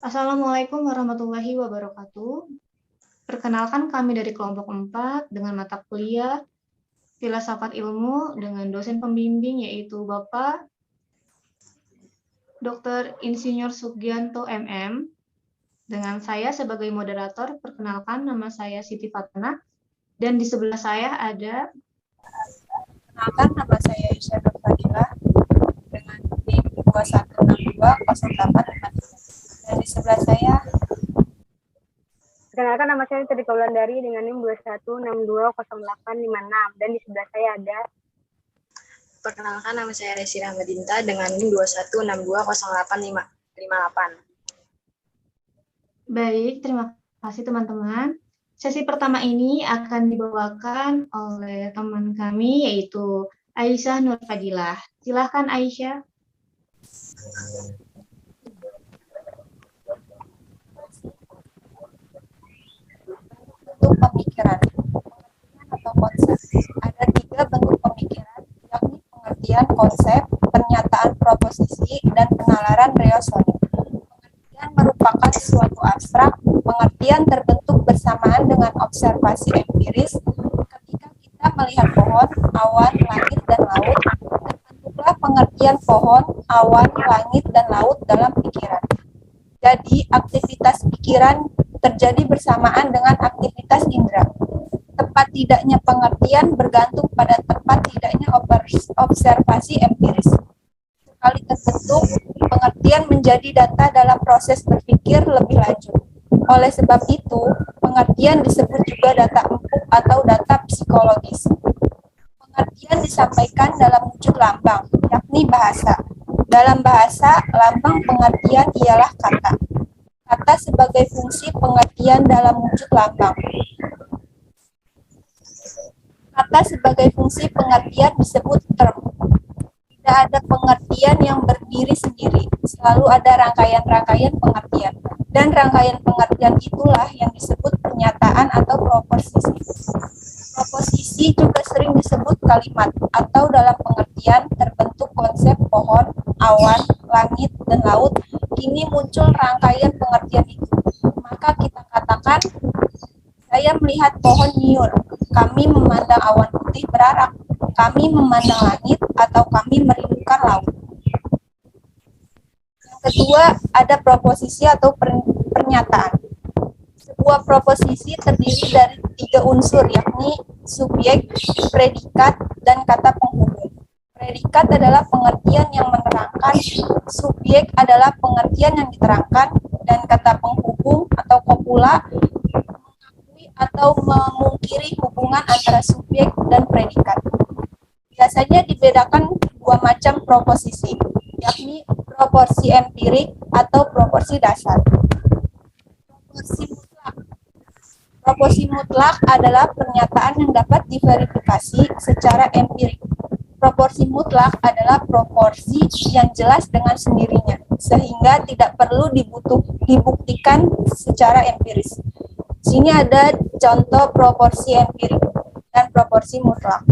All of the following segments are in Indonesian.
Assalamualaikum warahmatullahi wabarakatuh. Perkenalkan kami dari kelompok 4 dengan mata kuliah Filsafat Ilmu dengan dosen pembimbing yaitu Bapak Dr. Insinyur Sugianto MM. Dengan saya sebagai moderator, perkenalkan nama saya Siti Fatna dan di sebelah saya ada Perkenalkan, nama saya Aisyah Nur Fadilah dengan NIM 21620853. Dan di sebelah saya, perkenalkan nama saya Teddy Kaulandari dengan NIM 21620856 dan di sebelah saya ada. Perkenalkan, nama saya Resi Rahmadinta dengan NIM 21620858. Baik, terima kasih teman-teman. Sesi pertama ini akan dibawakan oleh teman kami yaitu Aisyah Nur Fadilah. Silahkan Aisyah. bentuk pemikiran atau konsep. Ada 3 bentuk pemikiran, yakni pengertian konsep, pernyataan proposisi, dan penalaran reosonik. Pengertian merupakan suatu abstrak, pengertian terbentuk bersamaan dengan observasi empiris. Ketika kita melihat pohon, awan, langit, dan laut, terbentuklah pengertian pohon, awan, langit, dan laut dalam pikiran. Jadi, aktivitas pikiran terjadi bersamaan dengan aktivitas indera. Tepat tidaknya pengertian bergantung pada tepat tidaknya observasi empiris. Sekali terbentuk, pengertian menjadi data dalam proses berpikir lebih lanjut. Oleh sebab itu, pengertian disebut juga data empuk atau data psikologis. Pengertian disampaikan dalam wujud lambang, yakni bahasa. Dalam bahasa, lambang pengertian ialah kata. Kata sebagai fungsi pengertian dalam wujud lambang. Kata sebagai fungsi pengertian disebut term. Tidak ada pengertian yang berdiri sendiri, selalu ada rangkaian-rangkaian pengertian. Dan rangkaian pengertian itulah yang disebut pernyataan atau proposisi. Proposisi juga sering disebut kalimat, atau dalam pengertian terbentuk konsep pohon, awan, langit, dan laut. Kini muncul rangkaian pengertian itu. Maka kita katakan, saya melihat pohon nyiur, kami memandang awan putih berarak, kami memandang langit, atau kami merindukan laut. Yang kedua, ada proposisi atau pernyataan. Sebuah proposisi terdiri dari 3 unsur, yakni subjek, predikat, dan kata penghubung. Predikat adalah pengertian yang menerangkan, subjek adalah pengertian yang diterangkan, dan kata penghubung atau kopula mengakui atau memungkiri hubungan antara subjek dan predikat. Biasanya dibedakan 2 macam proposisi, yakni proporsi empirik atau proporsi dasar. Proporsi mutlak. Proporsi mutlak adalah pernyataan yang dapat diverifikasi secara empirik. Proporsi mutlak adalah proporsi yang jelas dengan sendirinya, sehingga tidak perlu dibuktikan secara empiris. Sini ada contoh proporsi empirik dan proporsi mutlak.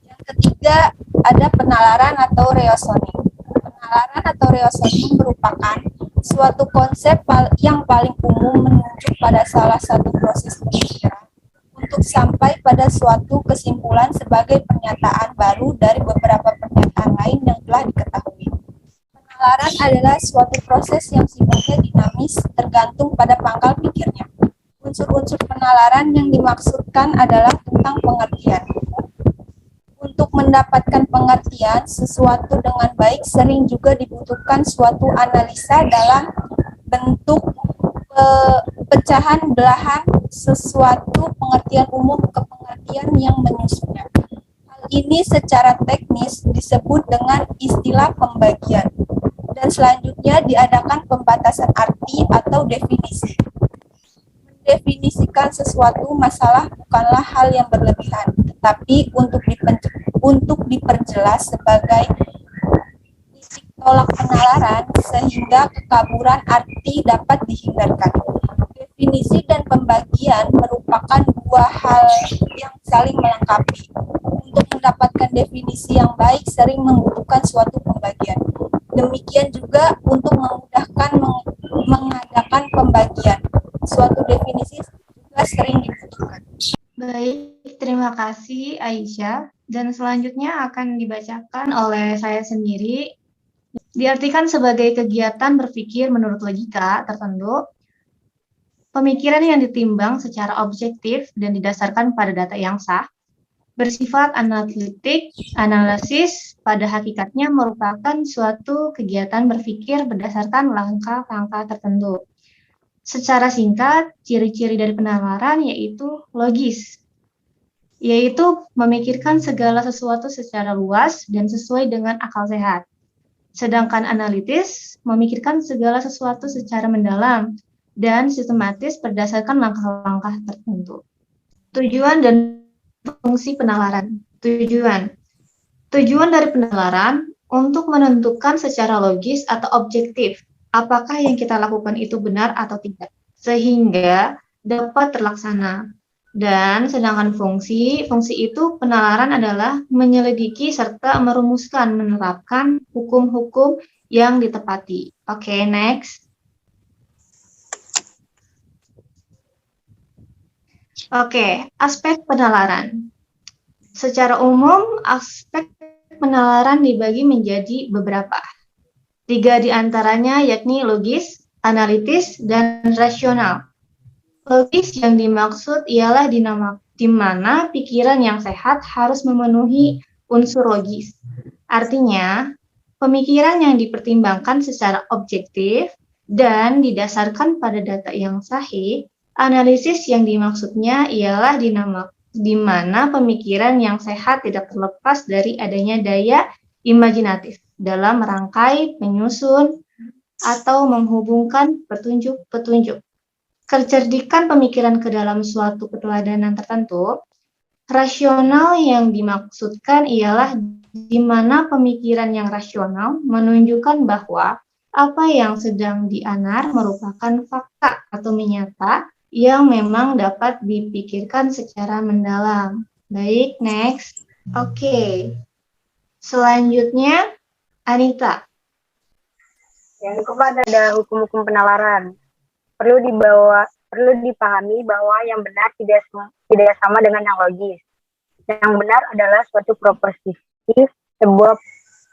Yang ketiga, ada penalaran atau reosonik. Penalaran atau reosonik merupakan suatu konsep yang paling umum menunjuk pada salah satu proses pemikiran untuk sampai pada suatu kesimpulan sebagai pernyataan baru dari beberapa pernyataan lain yang telah diketahui. Penalaran adalah suatu proses yang sifatnya dinamis tergantung pada pangkal pikirnya. Unsur-unsur penalaran yang dimaksudkan adalah tentang pengertian. Untuk mendapatkan pengertian sesuatu dengan baik sering juga dibutuhkan suatu analisa dalam bentuk pecahan belahan sesuatu pengertian umum ke pengertian yang menyusunnya. Hal ini secara teknis disebut dengan istilah pembagian. Dan selanjutnya diadakan pembatasan arti atau definisi. Mendefinisikan sesuatu masalah bukanlah hal yang berlebihan, tetapi untuk diperjelas sebagai titik tolak penalaran sehingga kekaburan arti dapat dihindarkan. Definisi dan pembagian merupakan 2 hal yang saling melengkapi. Untuk mendapatkan definisi yang baik sering membutuhkan suatu pembagian. Demikian juga untuk memudahkan mengadakan pembagian. Suatu definisi juga sering dibutuhkan. Baik, terima kasih Aisyah. Dan selanjutnya akan dibacakan oleh saya sendiri. Diartikan sebagai kegiatan berpikir menurut logika tertentu, pemikiran yang ditimbang secara objektif dan didasarkan pada data yang sah, bersifat analitik, analisis pada hakikatnya merupakan suatu kegiatan berpikir berdasarkan langkah-langkah tertentu. Secara singkat, ciri-ciri dari penalaran yaitu logis, yaitu memikirkan segala sesuatu secara luas dan sesuai dengan akal sehat. Sedangkan analitis memikirkan segala sesuatu secara mendalam dan sistematis berdasarkan langkah-langkah tertentu. Tujuan dan fungsi penalaran. Tujuan dari penalaran untuk menentukan secara logis atau objektif apakah yang kita lakukan itu benar atau tidak, sehingga dapat terlaksana. Dan sedangkan fungsi itu penalaran adalah menyelidiki serta merumuskan, menerapkan hukum-hukum yang ditepati. Oke, next. Oke, aspek penalaran. Secara umum, aspek penalaran dibagi menjadi beberapa. 3 di antaranya yakni logis, analitis, dan rasional. Logis yang dimaksud ialah di mana pikiran yang sehat harus memenuhi unsur logis. Artinya, pemikiran yang dipertimbangkan secara objektif dan didasarkan pada data yang sahih. Analisis yang dimaksudnya ialah di mana pemikiran yang sehat tidak terlepas dari adanya daya imajinatif dalam merangkai, menyusun, atau menghubungkan petunjuk-petunjuk. Kecerdikan pemikiran ke dalam suatu keteladanan tertentu. Rasional yang dimaksudkan ialah di mana pemikiran yang rasional menunjukkan bahwa apa yang sedang dianar merupakan fakta atau menyata yang memang dapat dipikirkan secara mendalam. Baik, next. Oke. Selanjutnya, Anita. Yang keempat ada hukum-hukum penalaran. Perlu dipahami bahwa yang benar tidak sama dengan yang logis. Yang benar adalah suatu proposisi. Sebuah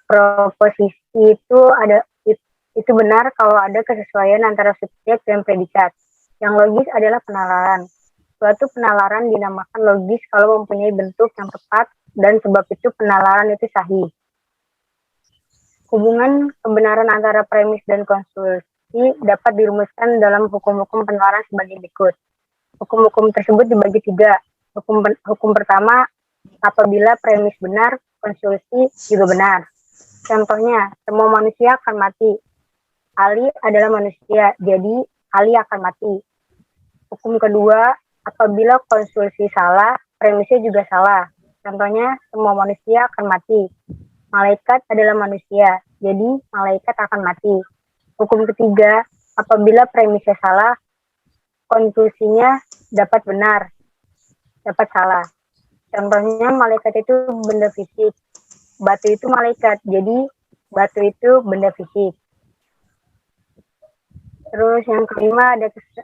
proposisi itu benar kalau ada kesesuaian antara subjek dan predikat. Yang logis adalah penalaran. Suatu penalaran dinamakan logis kalau mempunyai bentuk yang tepat dan sebab itu penalaran itu sahih. Hubungan kebenaran antara premis dan konstruksi dapat dirumuskan dalam hukum-hukum penalaran sebagai berikut. Hukum-hukum tersebut dibagi 3. Hukum pertama, apabila premis benar, konstruksi juga benar. Contohnya, semua manusia akan mati. Ali adalah manusia, jadi Ali akan mati. Hukum kedua, apabila konstruksi salah, premisnya juga salah. Contohnya, semua manusia akan mati. Malaikat adalah manusia, jadi malaikat akan mati. Hukum ketiga, apabila premisnya salah, konklusinya dapat benar, dapat salah. Contohnya malaikat itu benda fisik, batu itu malaikat, jadi batu itu benda fisik. Terus yang kelima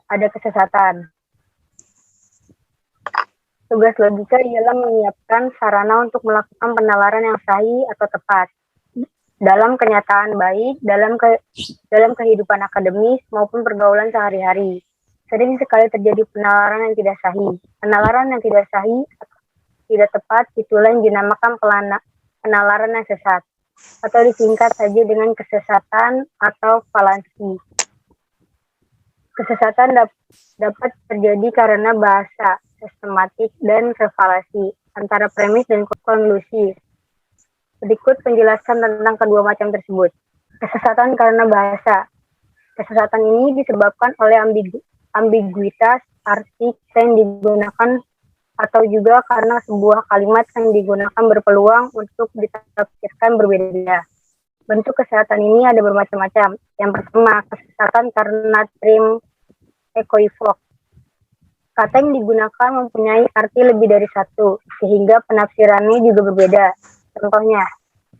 ada kesesatan. Tugas logika ialah menyiapkan sarana untuk melakukan penalaran yang sahih atau tepat. Dalam kenyataan baik, dalam kehidupan akademis maupun pergaulan sehari-hari. Sering sekali terjadi penalaran yang tidak sahih. Penalaran yang tidak sahih, tidak tepat, itulah yang dinamakan penalaran yang sesat. Atau disingkat saja dengan kesesatan atau falansi. Kesesatan dapat terjadi karena bahasa, sistematik, dan revalasi antara premis dan konklusi. Berikut penjelasan tentang kedua macam tersebut. Kesesatan karena bahasa. Kesesatan ini disebabkan oleh ambiguitas arti yang digunakan atau juga karena sebuah kalimat yang digunakan berpeluang untuk ditafsirkan berbeda. Bentuk kesesatan ini ada bermacam-macam. Yang pertama, kesesatan karena trim equivoque. Kata yang digunakan mempunyai arti lebih dari satu, sehingga penafsirannya juga berbeda. Contohnya,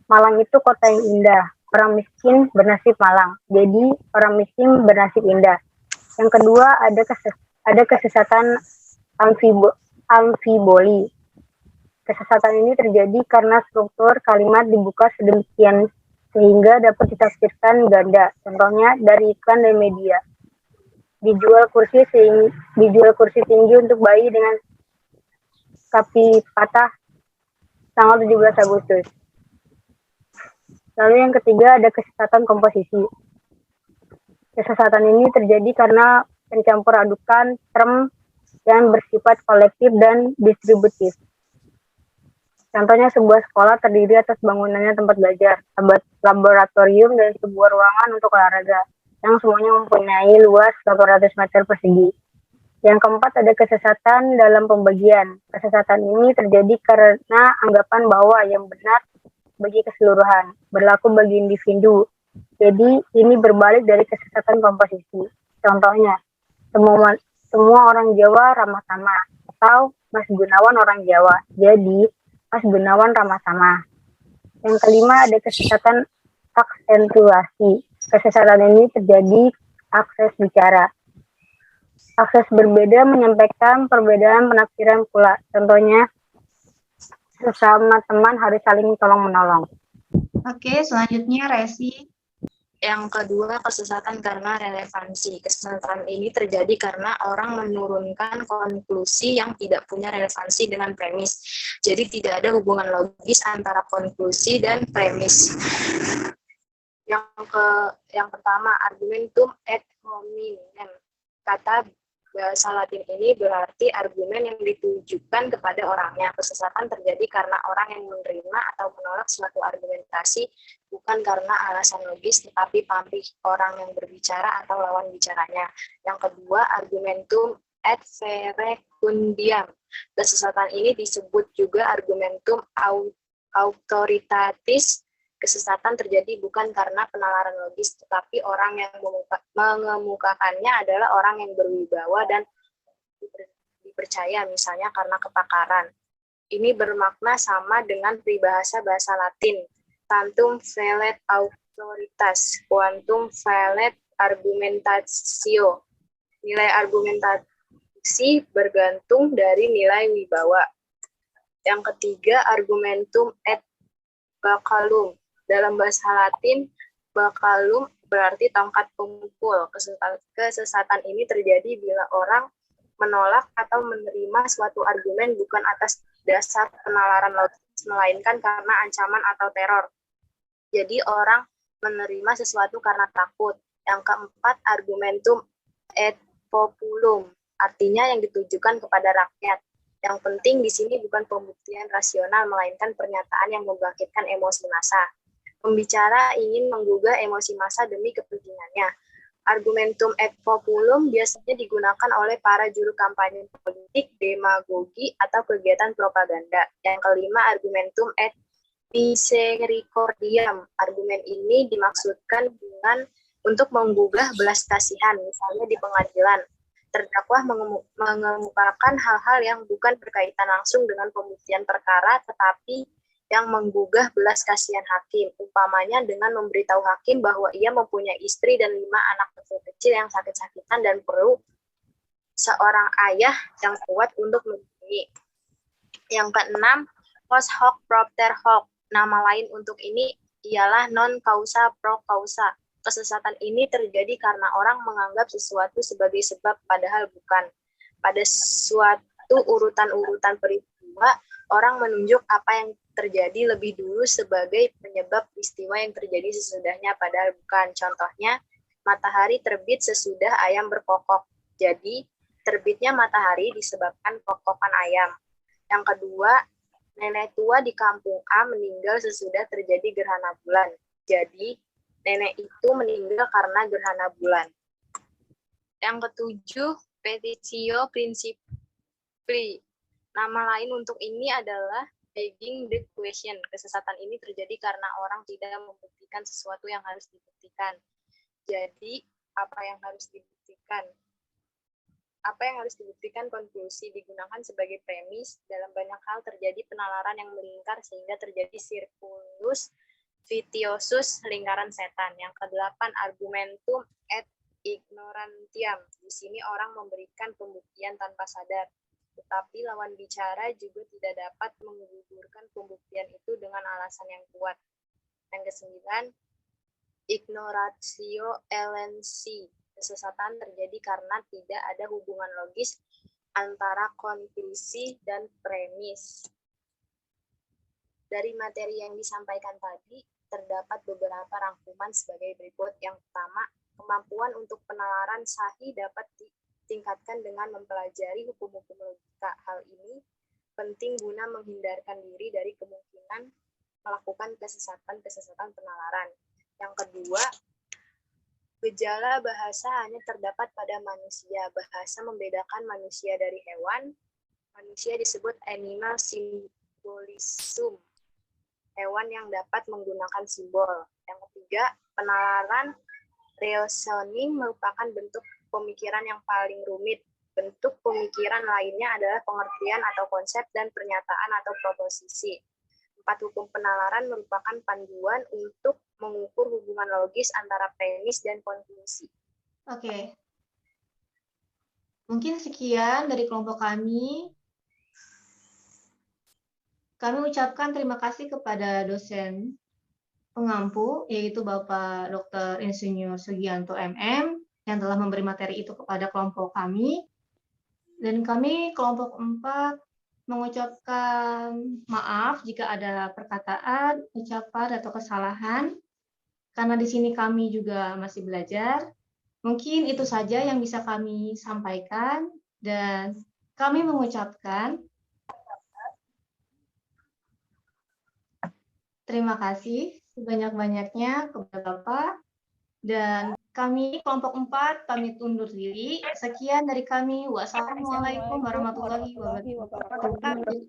Malang itu kota yang indah. orang miskin bernasib malang. Jadi orang miskin bernasib indah. Yang kedua ada kesesatan amfiboli. Kesesatan ini terjadi karena struktur kalimat dibuka sedemikian sehingga dapat ditafsirkan ganda. Contohnya dari iklan dan media. Dijual kursi tinggi untuk bayi dengan kaki patah tanggal 17 Agustus. Lalu yang ketiga ada kesesatan komposisi. Kesesatan ini terjadi karena pencampur adukan term yang bersifat kolektif dan distributif. Contohnya sebuah sekolah terdiri atas bangunannya tempat belajar, laboratorium, dan sebuah ruangan untuk olahraga, yang semuanya mempunyai luas 800 meter persegi. Yang keempat ada kesesatan dalam pembagian. Kesesatan ini terjadi karena anggapan bahwa yang benar bagi keseluruhan, berlaku bagi individu. Jadi ini berbalik dari kesesatan komposisi. Contohnya, semua orang Jawa ramah tamah, atau Mas Gunawan orang Jawa, jadi Mas Gunawan ramah tamah. Yang kelima ada kesesatan aksentuasi. Kesesatan ini terjadi akses bicara. Akses berbeda menyampaikan perbedaan penafsiran pula. Contohnya, sesama teman harus saling tolong-menolong. Oke, selanjutnya Resi. Yang kedua, kesesatan karena relevansi. Kesesatan ini terjadi karena orang menurunkan konklusi yang tidak punya relevansi dengan premis. Jadi tidak ada hubungan logis antara konklusi dan premis. Yang pertama, argumentum ad hominem. Kata bahasa Latin ini berarti argumen yang ditujukan kepada orangnya. Kesesatan terjadi karena orang yang menerima atau menolak suatu argumentasi bukan karena alasan logis, tetapi pamrih orang yang berbicara atau lawan bicaranya. Yang kedua, argumentum ad verecundiam. Kesesatan ini disebut juga argumentum authoritatis. Kesesatan terjadi bukan karena penalaran logis, tetapi orang yang mengemukakannya adalah orang yang berwibawa dan dipercaya, misalnya karena kepakaran. Ini bermakna sama dengan peribahasa bahasa Latin, tantum velet authoritas, quantum velet argumentatio. Nilai argumentasi bergantung dari nilai wibawa. Yang ketiga, argumentum et bacallum. Dalam bahasa Latin, bacallum berarti tongkat pemukul. Kesesatan ini terjadi bila orang menolak atau menerima suatu argumen bukan atas dasar penalaran logis, melainkan karena ancaman atau teror. Jadi orang menerima sesuatu karena takut. Yang keempat, argumentum et populum, artinya yang ditujukan kepada rakyat. Yang penting di sini bukan pembuktian rasional, melainkan pernyataan yang membangkitkan emosi massa. Pembicara ingin menggugah emosi massa demi kepentingannya. Argumentum et populum biasanya digunakan oleh para juru kampanye politik, demagogi, atau kegiatan propaganda. Yang kelima, argumentum et misericordiam. Argumen ini dimaksudkan dengan untuk menggugah belas kasihan, misalnya di pengadilan. Terdakwa mengemukakan hal-hal yang bukan berkaitan langsung dengan pembuktian perkara, tetapi yang menggugah belas kasihan hakim, umpamanya dengan memberitahu hakim bahwa ia mempunyai istri dan 5 anak kecil yang sakit-sakitan dan perlu seorang ayah yang kuat untuk melindungi. Yang keenam, post hoc propter hoc. Nama lain untuk ini ialah non causa pro causa. Kesesatan ini terjadi karena orang menganggap sesuatu sebagai sebab padahal bukan. Pada suatu urutan-urutan peristiwa, orang menunjuk apa yang terjadi lebih dulu sebagai penyebab peristiwa yang terjadi sesudahnya padahal bukan. Contohnya, matahari terbit sesudah ayam berkokok. Jadi, terbitnya matahari disebabkan kokokan ayam. Yang kedua, nenek tua di kampung A meninggal sesudah terjadi gerhana bulan. Jadi, nenek itu meninggal karena gerhana bulan. Yang ketujuh, petitio principii. Nama lain untuk ini adalah begging the question. Kesesatan ini terjadi karena orang tidak membuktikan sesuatu yang harus dibuktikan. Jadi, apa yang harus dibuktikan? Apa yang harus dibuktikan konklusi digunakan sebagai premis. Dalam banyak hal terjadi penalaran yang melingkar sehingga terjadi sirkulus vitiosus, lingkaran setan. Yang kedelapan, argumentum et ignorantiam. Di sini orang memberikan pembuktian tanpa sadar, tetapi lawan bicara juga tidak dapat menggugurkan pembuktian itu dengan alasan yang kuat. Yang kesembilan, ignoratio elensi. Kesesatan terjadi karena tidak ada hubungan logis antara konklusi dan premis. Dari materi yang disampaikan tadi, terdapat beberapa rangkuman sebagai berikut. Yang pertama, kemampuan untuk penalaran sahih dapat ditingkatkan dengan mempelajari hukum-hukum logika. Hal ini penting guna menghindarkan diri dari kemungkinan melakukan kesesatan penalaran. Yang kedua, gejala bahasa hanya terdapat pada manusia. Bahasa membedakan manusia dari hewan. Manusia disebut animal symbolism, hewan yang dapat menggunakan simbol. Yang ketiga, penalaran reasoning merupakan bentuk pemikiran yang paling rumit. Bentuk pemikiran lainnya adalah pengertian atau konsep dan pernyataan atau proposisi. 4, hukum penalaran merupakan panduan untuk mengukur hubungan logis antara premis dan konklusi. Oke. Mungkin sekian dari kelompok kami. Kami ucapkan terima kasih kepada dosen pengampu, yaitu Bapak Dr. Insinyur Sugianto MM, yang telah memberi materi itu kepada kelompok kami. Dan kami, kelompok 4, mengucapkan maaf jika ada perkataan, ucapan, atau kesalahan, karena di sini kami juga masih belajar. Mungkin itu saja yang bisa kami sampaikan, dan kami mengucapkan terima kasih sebanyak-banyaknya kepada Bapak, dan kami kelompok 4 pamit undur diri. Sekian dari kami. Wassalamualaikum warahmatullahi wabarakatuh.